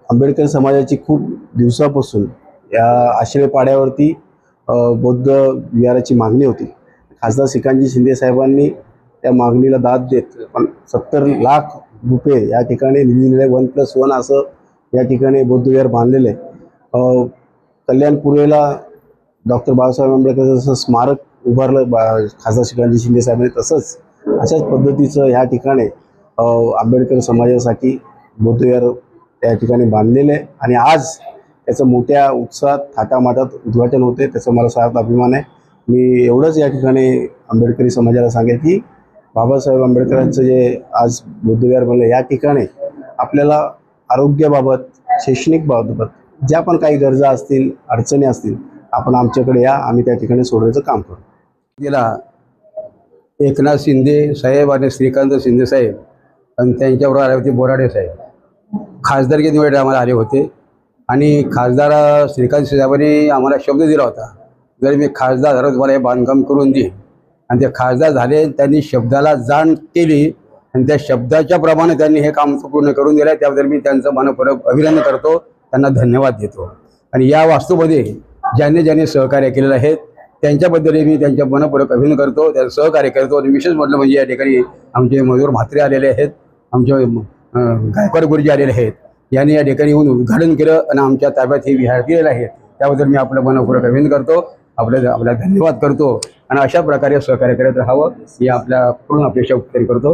आंबेडकर समाजाची खूप दिवसापासून या आश्रयपाड्यावरती बौद्ध विहाराची मागणी होती। खासदार श्रीकांतजी शिंदे साहेबांनी त्या मागणीला दाद देत 70 लाख रुपये या ठिकाणी निधी दिलेले 1+1 असं या ठिकाणी बौद्ध विहार बांधलेले आहे। कल्याणपूर्वेला डॉक्टर बाबासाहेब आंबेडकर जसं स्मारक उभारलं खासदार श्रीकांतजी शिंदे साहेबांनी, तसंच अशाच पद्धतीचं या ठिकाणी आंबेडकर समाजासाठी बौद्ध विहार त्या ठिकाणी बांधलेले आहे आणि आज त्याचं मोठ्या उत्साहात थाटामाटात उद्घाटन होते। त्याचा मला सार्थ अभिमान आहे। मी एवढंच या ठिकाणी आंबेडकरी समाजाला सांगेल की बाबासाहेब आंबेडकरांचं जे आज बौद्ध विहार बनलं या ठिकाणी आपल्याला आरोग्याबाबत, शैक्षणिक बाबत ज्या पण काही गरजा असतील, अडचणी असतील, आपण आमच्याकडे या, आम्ही त्या ठिकाणी सोडवायचं काम करू। दिला एकनाथ शिंदे साहेब आणि श्रीकांत शिंदे साहेब आणि त्यांच्याबरोबर आले होते बोराडे साहेब, खासदारकी निवड आम्हाला आले होते आणि खासदार श्रीकांत साहेबांनी आम्हाला शब्द दिला होता, जर मी खासदार झालो तुम्हाला हे बांधकाम करून देईन। आणि ते खासदार झाले, त्यांनी शब्दाला जाण केली आणि त्या शब्दाच्या प्रमाणे त्यांनी हे काम पूर्ण करून दिलं। त्याबद्दल मी त्यांचं मनपूर्वक अभिनंदन करतो, त्यांना धन्यवाद देतो। आणि या वास्तूमध्ये ज्यांनी ज्यांनी सहकार्य केलेलं आहे त्यांच्याबद्दल मी त्यांच्या मनपूर्वक अभिनंदन करतो, त्यांचं सहकार्य करतो। आणि विशेष म्हटलं म्हणजे या ठिकाणी आमचे मयूर म्हात्रे आलेले आहेत, आमचे गायकवाड गुरुजी आलेले आहेत, यांनी या ठिकाणी येऊन उद्घाटन केलं आणि आमच्या ताब्यात हे विहार दिलेलं आहे। त्याबद्दल मी आपलं मनपूर्वक अभिनंदन करतो, आपल्याला धन्यवाद करतो आणि अशा प्रकारे सहकार्य करत राहावं ही आपल्या पूर्ण अपेक्षा व्यक्त करतो।